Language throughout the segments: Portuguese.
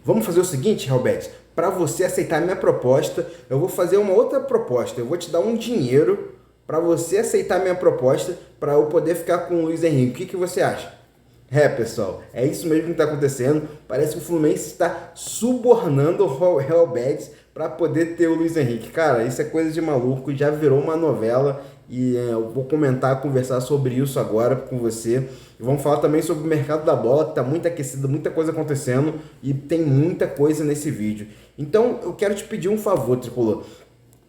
Vamos fazer o seguinte, Helbert, para você aceitar a minha proposta, eu vou fazer uma outra proposta. Eu vou te dar um dinheiro para você aceitar a minha proposta para eu poder ficar com o Luiz Henrique. O que você acha? É, pessoal, é isso mesmo que está acontecendo. Parece que o Fluminense está subornando o Real Betis para poder ter o Luiz Henrique. Cara, isso é coisa de maluco, já virou uma novela e eu vou comentar, conversar sobre isso agora com você. E vamos falar também sobre o mercado da bola, que está muito aquecido, muita coisa acontecendo e tem muita coisa nesse vídeo. Então, eu quero te pedir um favor, Tricolor.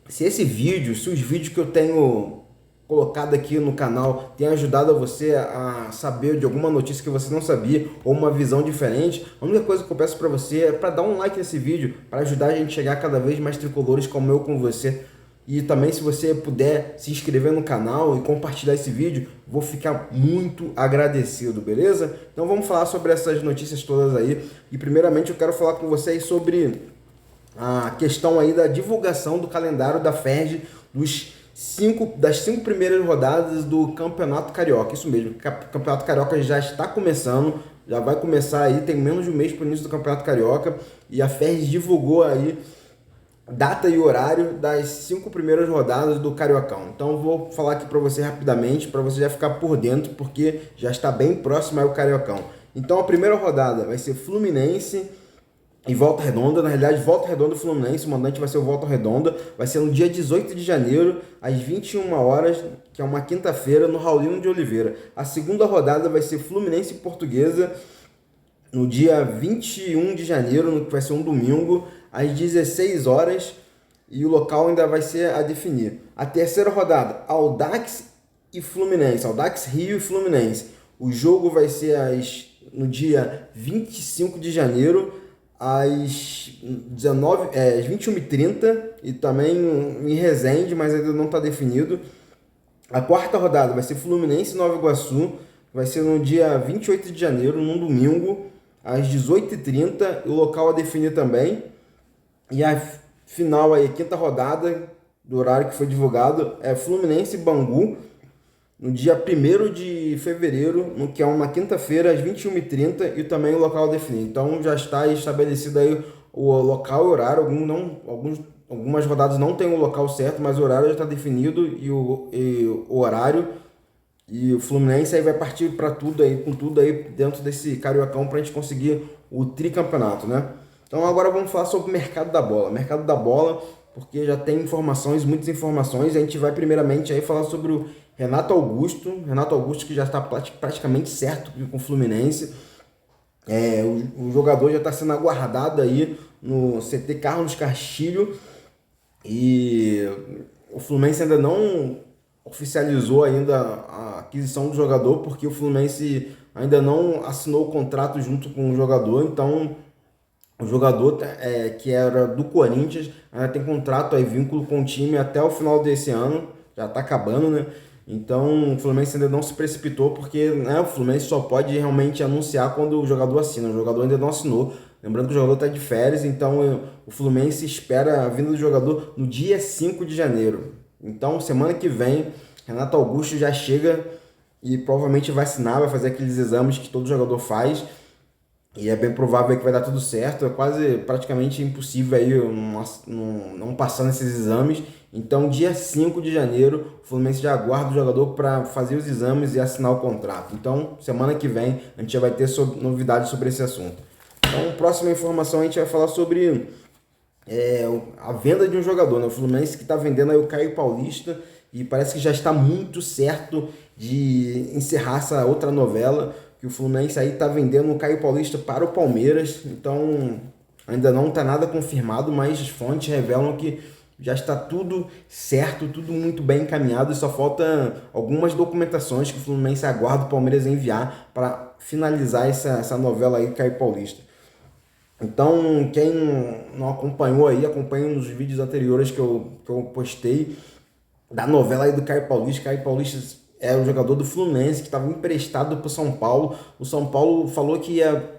Se os vídeos que eu tenho colocado aqui no canal tem ajudado você a saber de alguma notícia que você não sabia ou uma visão diferente, a única coisa que eu peço para você é para dar um like nesse vídeo, para ajudar a gente a chegar a cada vez mais tricolores como eu com você. E também, se você puder se inscrever no canal e compartilhar esse vídeo, vou ficar muito agradecido, beleza? Então vamos falar sobre essas notícias todas aí. E primeiramente eu quero falar com vocês sobre a questão aí da divulgação do calendário da FERJ das 5 primeiras rodadas do Campeonato Carioca. Isso mesmo, o Campeonato Carioca já está começando, já vai começar aí, tem menos de um mês para o início do Campeonato Carioca, e a FERJ divulgou aí data e horário das 5 primeiras rodadas do Cariocão. Então eu vou falar aqui para você rapidamente, para você já ficar por dentro, porque já está bem próximo aí o Cariocão. Então a primeira rodada vai ser Fluminense e Volta Redonda. Na realidade, Volta Redonda e Fluminense, o mandante vai ser o Volta Redonda, vai ser no dia 18 de janeiro, às 21 horas, que é uma quinta-feira, no Raulino de Oliveira. A segunda rodada vai ser Fluminense e Portuguesa, no dia 21 de janeiro, que vai ser um domingo, às 16 horas, e o local ainda vai ser a definir. A terceira rodada, Audax e Fluminense, Audax Rio e Fluminense. O jogo vai ser no dia 25 de janeiro, às 21h30, e também em Resende, mas ainda não está definido. A quarta rodada vai ser Fluminense e Nova Iguaçu, vai ser no dia 28 de janeiro, num domingo, às 18h30, o local a definir também. E a final aí, quinta rodada, do horário que foi divulgado, é Fluminense e Bangu, no dia 1º de fevereiro, no que é uma quinta-feira, às 21h30, e também o local a definir. Então já está estabelecido aí o local e horário. Algumas rodadas não tem o local certo, mas o horário já está definido e o horário. E o Fluminense aí vai partir para tudo aí, com tudo aí dentro desse Cariocão para a gente conseguir o tricampeonato, né? Então agora vamos falar sobre o mercado da bola. Mercado da bola, porque já tem informações, muitas informações. A gente vai primeiramente aí falar sobre o Renato Augusto, que já está praticamente certo com o Fluminense. O jogador já está sendo aguardado aí no CT Carlos Castilho, e o Fluminense ainda não oficializou ainda a aquisição do jogador, porque o Fluminense ainda não assinou o contrato junto com o jogador. Então o jogador que era do Corinthians ainda tem contrato aí, vínculo com o time até o final desse ano, já está acabando, né? Então o Fluminense ainda não se precipitou, porque, né, o Fluminense só pode realmente anunciar quando o jogador assina. O jogador ainda não assinou. Lembrando que o jogador está de férias, então o Fluminense espera a vinda do jogador no dia 5 de janeiro. Então semana que vem, Renato Augusto já chega e provavelmente vai assinar, vai fazer aqueles exames que todo jogador faz. E é bem provável que vai dar tudo certo. É praticamente impossível aí não passar nesses exames. Então, dia 5 de janeiro, o Fluminense já aguarda o jogador para fazer os exames e assinar o contrato. Então, semana que vem, a gente já vai ter novidades sobre esse assunto. Então, próxima informação, a gente vai falar sobre a venda de um jogador, né? O Fluminense que está vendendo aí o Caio Paulista, e parece que já está muito certo de encerrar essa outra novela, que o Fluminense aí está vendendo o Caio Paulista para o Palmeiras. Então ainda não está nada confirmado, mas as fontes revelam que já está tudo certo, tudo muito bem encaminhado, e só falta algumas documentações que o Fluminense aguarda o Palmeiras enviar para finalizar essa novela aí, Caio Paulista. Então, quem não acompanhou aí, acompanha nos vídeos anteriores que eu postei da novela aí do Caio Paulista. Caio Paulista é o jogador do Fluminense que estava emprestado para o São Paulo. O São Paulo falou que ia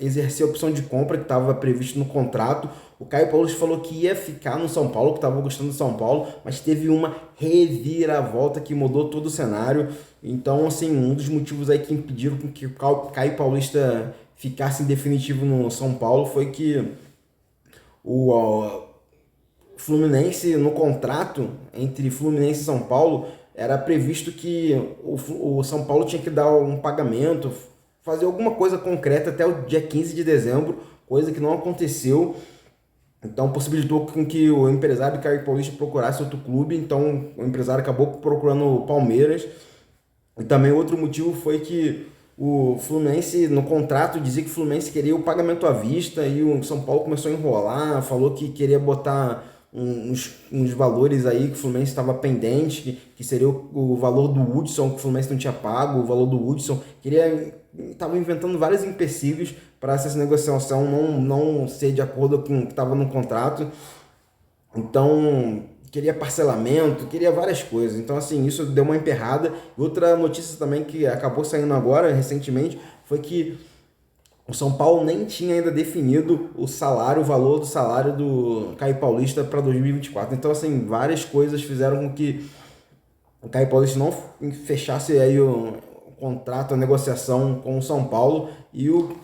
exercer a opção de compra que estava previsto no contrato. O Caio Paulista falou que ia ficar no São Paulo, que estava gostando do São Paulo, mas teve uma reviravolta que mudou todo o cenário. Então, assim, um dos motivos aí que impediram que o Caio Paulista ficasse em definitivo no São Paulo foi que o Fluminense, no contrato entre Fluminense e São Paulo, era previsto que o São Paulo tinha que dar um pagamento, fazer alguma coisa concreta até o dia 15 de dezembro, coisa que não aconteceu. Então possibilitou com que o empresário Caio Paulista procurasse outro clube, então o empresário acabou procurando o Palmeiras. E também outro motivo foi que o Fluminense, no contrato, dizia que o Fluminense queria o pagamento à vista e o São Paulo começou a enrolar, falou que queria botar uns valores aí que o Fluminense estava pendente, que seria o valor do Hudson, que o Fluminense não tinha pago, o valor do Hudson. Estava inventando vários empecilhos para essa negociação não ser de acordo com o que estava no contrato. Então, queria parcelamento, queria várias coisas. Então, assim, isso deu uma emperrada. Outra notícia também que acabou saindo agora, recentemente, foi que o São Paulo nem tinha ainda definido o valor do salário do Caio Paulista para 2024. Então, assim, várias coisas fizeram com que o Caio Paulista não fechasse aí o contrato, a negociação com o São Paulo, e o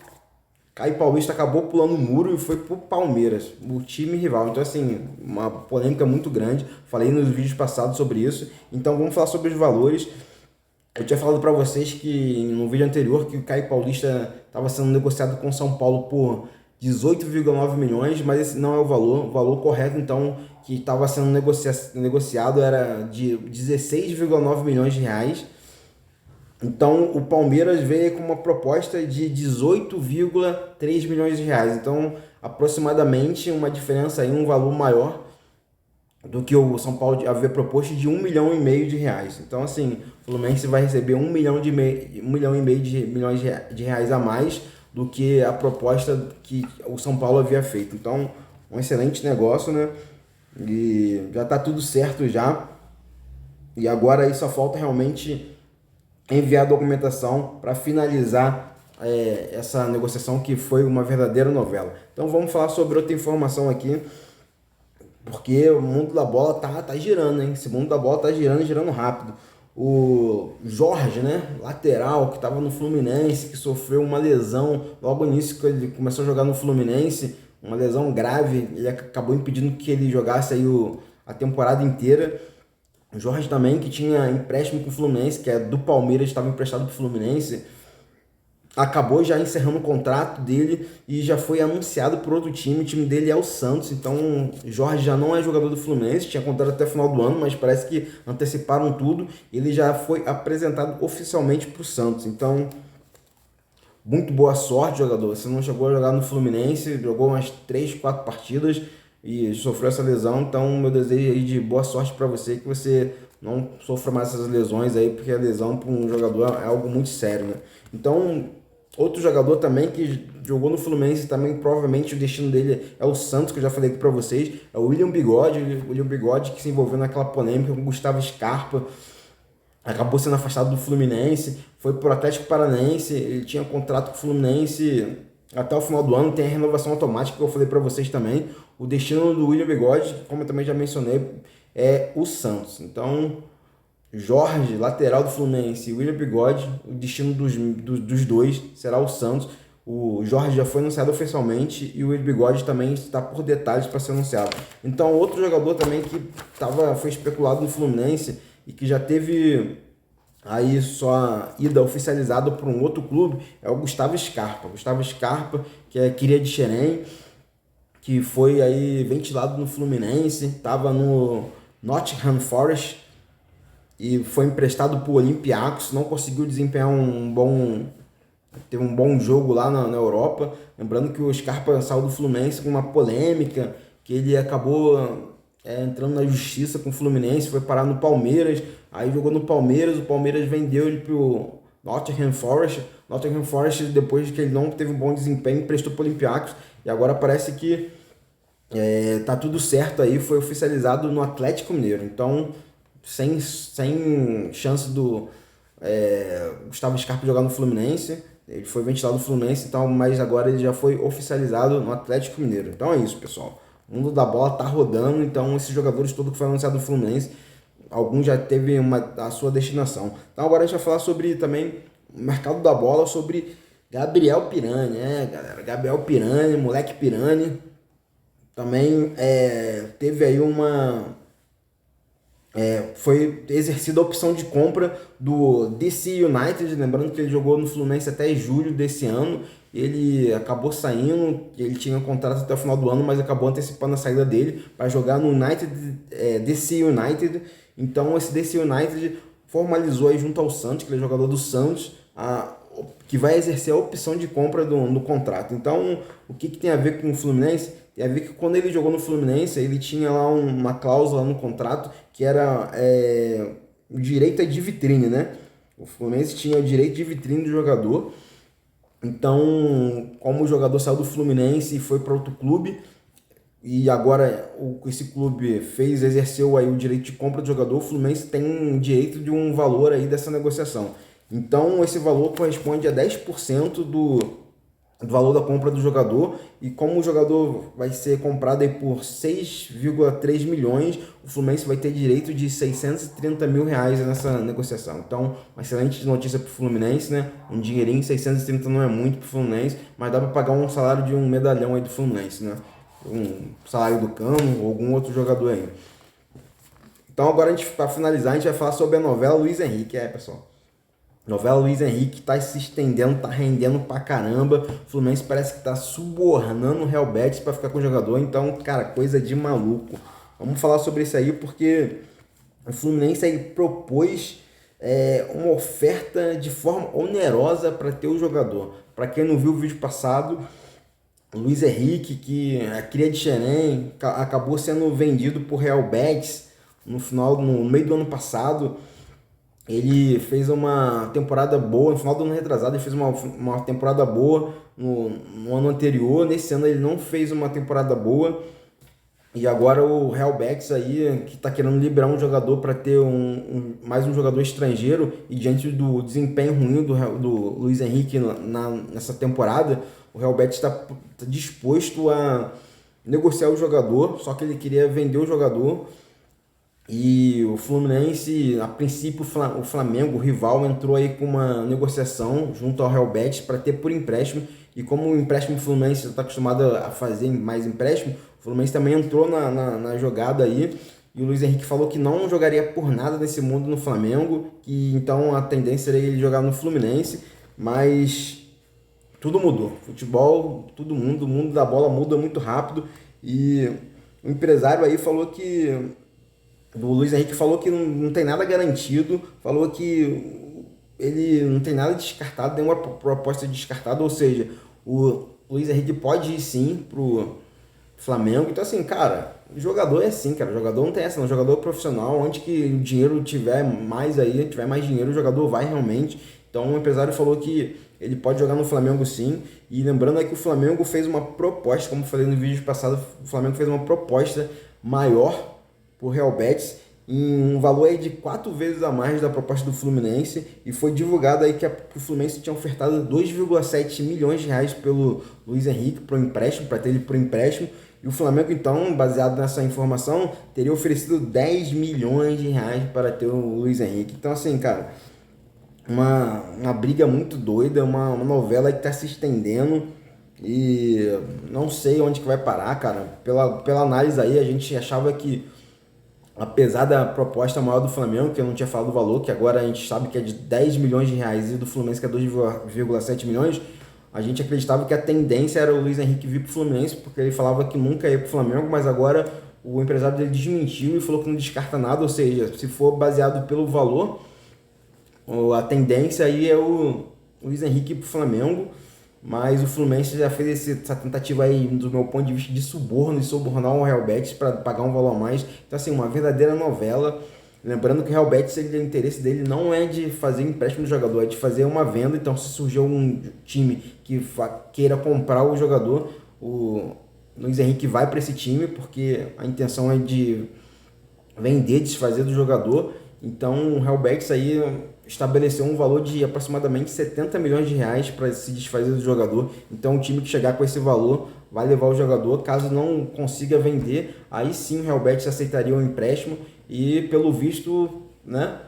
Caio Paulista acabou pulando o muro e foi pro Palmeiras, o time rival. Então, assim, uma polêmica muito grande. Falei nos vídeos passados sobre isso. Então, vamos falar sobre os valores. Eu tinha falado para vocês que no vídeo anterior que o Caio Paulista estava sendo negociado com o São Paulo por 18,9 milhões, mas esse não é o valor correto, então, que estava sendo negociado era de 16,9 milhões de reais. Então o Palmeiras veio com uma proposta de 18,3 milhões de reais. Então, aproximadamente uma diferença aí, um valor maior do que o São Paulo havia proposto de 1,5 milhão de reais. Então, assim, o Fluminense vai receber 1,5 milhão de reais a mais do que a proposta que o São Paulo havia feito. Então, um excelente negócio, né? E já tá tudo certo já. E agora aí só falta realmente enviar a documentação para finalizar essa negociação, que foi uma verdadeira novela. Então vamos falar sobre outra informação aqui, porque o mundo da bola tá girando, hein? Esse mundo da bola tá girando e girando rápido. O Jorge, né, lateral, que estava no Fluminense, que sofreu uma lesão logo no início que ele começou a jogar no Fluminense, uma lesão grave, ele acabou impedindo que ele jogasse aí a temporada inteira. O Jorge também, que tinha empréstimo com o Fluminense, que é do Palmeiras, estava emprestado para o Fluminense, acabou já encerrando o contrato dele e já foi anunciado por outro time. O time dele é o Santos, então o Jorge já não é jogador do Fluminense, tinha contrato até o final do ano, mas parece que anteciparam tudo. Ele já foi apresentado oficialmente para o Santos, então muito boa sorte, jogador. Você não chegou a jogar no Fluminense, jogou umas 3, 4 partidas e sofreu essa lesão, então meu desejo aí de boa sorte para você, que você não sofra mais essas lesões aí, porque a lesão para um jogador é algo muito sério, né? Então, outro jogador também que jogou no Fluminense, também provavelmente o destino dele é o Santos, que eu já falei aqui para vocês, é o William Bigode. O William Bigode, que se envolveu naquela polêmica com o Gustavo Scarpa, acabou sendo afastado do Fluminense, foi pro Atlético Paranaense, ele tinha contrato com o Fluminense até o final do ano, tem a renovação automática que eu falei para vocês também. O destino do William Bigode, como eu também já mencionei, é o Santos. Então, Jorge, lateral do Fluminense, e William Bigode, o destino dos dois será o Santos. O Jorge já foi anunciado oficialmente e o William Bigode também está por detalhes para ser anunciado. Então, outro jogador também que foi especulado no Fluminense e que já teve aí sua ida oficializada por um outro clube é o Gustavo Scarpa. Gustavo Scarpa, que é cria de Xerém, que foi aí ventilado no Fluminense, estava no Nottingham Forest e foi emprestado para o Olympiacos, não conseguiu desempenhar teve um bom jogo lá na Europa. Lembrando que o Scarpa saiu do Fluminense com uma polêmica, que ele acabou entrando na justiça com o Fluminense, foi parar no Palmeiras, aí jogou no Palmeiras, o Palmeiras vendeu ele pro Nottingham Forest. Nottingham Forest, depois que ele não teve um bom desempenho, emprestou pro Olympiacos, e agora parece que tá tudo certo aí, foi oficializado no Atlético Mineiro. Então, sem chance do Gustavo Scarpa jogar no Fluminense, Ele foi ventilado do Fluminense, então, mas agora ele já foi oficializado no Atlético Mineiro. Então é isso, pessoal. O mundo da bola tá rodando, então esses jogadores todos que foram anunciados do Fluminense, alguns já teve a sua destinação. Então agora a gente vai falar sobre também o mercado da bola, sobre Gabriel Pirani, galera? Gabriel Pirani, moleque Pirani, também teve aí foi exercida a opção de compra do DC United, lembrando que ele jogou no Fluminense até julho desse ano, ele acabou saindo, ele tinha um contrato até o final do ano, mas acabou antecipando a saída dele para jogar no DC United. Então esse DC United formalizou aí junto ao Santos, que ele é jogador do Santos, que vai exercer a opção de compra no contrato. Então, o que tem a ver com o Fluminense? Tem a ver que quando ele jogou no Fluminense, ele tinha lá uma cláusula no contrato que era o direito de vitrine, né? O Fluminense tinha o direito de vitrine do jogador. Então, como o jogador saiu do Fluminense e foi para outro clube, e agora esse clube exerceu aí o direito de compra do jogador, o Fluminense tem direito de um valor aí dessa negociação. Então, esse valor corresponde a 10% do valor da compra do jogador, e como o jogador vai ser comprado aí por 6,3 milhões, o Fluminense vai ter direito de 630 mil reais nessa negociação. Então, uma excelente notícia para o Fluminense, né? Um dinheirinho, 630 não é muito para o Fluminense, mas dá para pagar um salário de um medalhão aí do Fluminense, né? Um salário do Cano ou algum outro jogador aí. Então agora, para finalizar, a gente vai falar sobre a novela Luiz Henrique, pessoal. Novela Luiz Henrique tá se estendendo, tá rendendo pra caramba. O Fluminense parece que tá subornando o Real Betis pra ficar com o jogador. Então, cara, coisa de maluco. Vamos falar sobre isso aí, porque o Fluminense aí propôs uma oferta de forma onerosa para ter o jogador. Para quem não viu o vídeo passado, o Luiz Henrique, que é cria de Xerém, acabou sendo vendido por Real Betis no meio do ano passado. Ele fez uma temporada boa, no final do ano retrasado ele fez uma temporada boa no ano anterior. Nesse ano ele não fez uma temporada boa, e agora o Real Betis aí, que está querendo liberar um jogador para ter mais um jogador estrangeiro, e diante do desempenho ruim do Luiz Henrique nessa temporada, o Real Betis está disposto a negociar o jogador, só que ele queria vender o jogador. E o Fluminense, a princípio, o Flamengo, o rival, entrou aí com uma negociação junto ao Real Betis para ter por empréstimo. E como o empréstimo Fluminense está acostumado a fazer mais empréstimo, o Fluminense também entrou na jogada aí. E o Luiz Henrique falou que não jogaria por nada nesse mundo no Flamengo, que então a tendência seria ele jogar no Fluminense. Mas tudo mudou. Futebol, o mundo da bola muda muito rápido. E o empresário aí falou que... O Luiz Henrique falou que não tem nada garantido, falou que ele não tem nada descartado, nenhuma proposta descartada, ou seja, o Luiz Henrique pode ir sim pro Flamengo. Então assim, cara, o jogador é assim, cara, o jogador não tem essa, não. O jogador é profissional, onde que o dinheiro tiver mais dinheiro, o jogador vai realmente. Então o empresário falou que ele pode jogar no Flamengo sim, e lembrando aí que o Flamengo fez uma proposta, como eu falei no vídeo passado, o Flamengo fez uma proposta maior por Real Betis, em um valor aí de 4 vezes a mais da proposta do Fluminense, e foi divulgado aí que o Fluminense tinha ofertado 2,7 milhões de reais pelo Luiz Henrique para ter ele por empréstimo, e o Flamengo então, baseado nessa informação, teria oferecido 10 milhões de reais para ter o Luiz Henrique. Então assim, cara, uma briga muito doida, uma novela que está se estendendo, e não sei onde que vai parar, cara. Pela análise aí, a gente achava que, apesar da proposta maior do Flamengo, que eu não tinha falado do valor, que agora a gente sabe que é de 10 milhões de reais, e do Fluminense que é 2,7 milhões, a gente acreditava que a tendência era o Luiz Henrique vir para o Fluminense, porque ele falava que nunca ia para o Flamengo, mas agora o empresário dele desmentiu e falou que não descarta nada, ou seja, se for baseado pelo valor, a tendência aí é o Luiz Henrique para o Flamengo. Mas o Fluminense já fez essa tentativa aí, do meu ponto de vista, de suborno e subornar o Real Betis para pagar um valor a mais. Então, assim, uma verdadeira novela. Lembrando que o Real Betis, o interesse dele não é de fazer empréstimo do jogador, é de fazer uma venda. Então, se surgir um time que queira comprar o jogador, o Luiz Henrique vai para esse time, porque a intenção é de vender, desfazer do jogador. Então, o Real Betis aí estabeleceu um valor de aproximadamente 70 milhões de reais para se desfazer do jogador. Então o time que chegar com esse valor vai levar o jogador. Caso não consiga vender, aí sim o Real Betis aceitaria o empréstimo e pelo visto, né,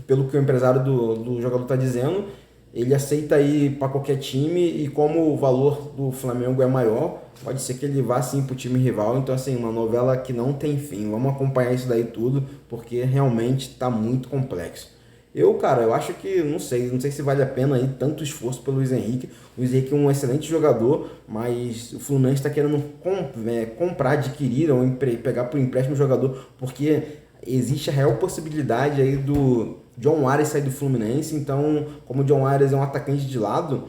pelo que o empresário do jogador está dizendo, ele aceita ir para qualquer time e como o valor do Flamengo é maior, pode ser que ele vá sim para o time rival. Então assim, uma novela que não tem fim. Vamos acompanhar isso daí tudo, porque realmente está muito complexo. Cara, eu acho que, não sei se vale a pena aí tanto esforço pelo Luiz Henrique. O Luiz Henrique é um excelente jogador, mas o Fluminense está querendo comprar, adquirir ou pegar por empréstimo o jogador, porque existe a real possibilidade aí do John Arias sair do Fluminense. Então, como o John Arias é um atacante de lado,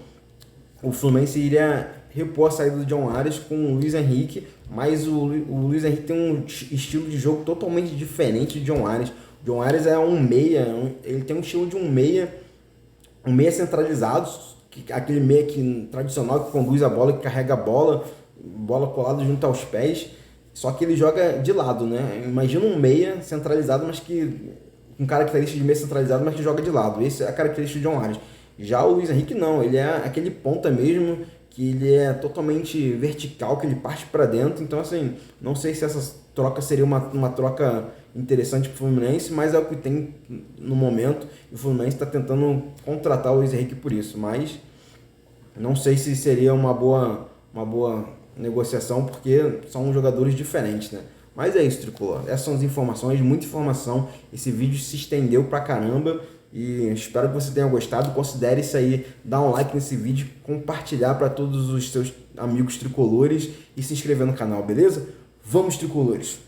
o Fluminense iria repor a saída do John Arias com o Luiz Henrique, mas o Luiz Henrique tem um estilo de jogo totalmente diferente de John Arias. John Arias é um meia, ele tem um estilo de um meia centralizado, aquele meia tradicional que conduz a bola, que carrega a bola colada junto aos pés, só que ele joga de lado, né? Imagina um meia centralizado, mas que com característica de meia centralizado, mas que joga de lado. Essa é a característica de John Arias. Já o Luiz Henrique não, ele é aquele ponta mesmo, que ele é totalmente vertical, que ele parte para dentro. Então assim, não sei se essa troca seria uma troca interessante para o Fluminense, mas é o que tem no momento, e o Fluminense está tentando contratar o Luiz Henrique por isso, mas não sei se seria uma boa negociação, porque são jogadores diferentes, né? Mas é isso, Tricolor. Essas são as informações, muita informação. Esse vídeo se estendeu pra caramba e espero que você tenha gostado. Considere isso aí, dar um like nesse vídeo, compartilhar para todos os seus amigos tricolores e se inscrever no canal, beleza? Vamos, tricolores!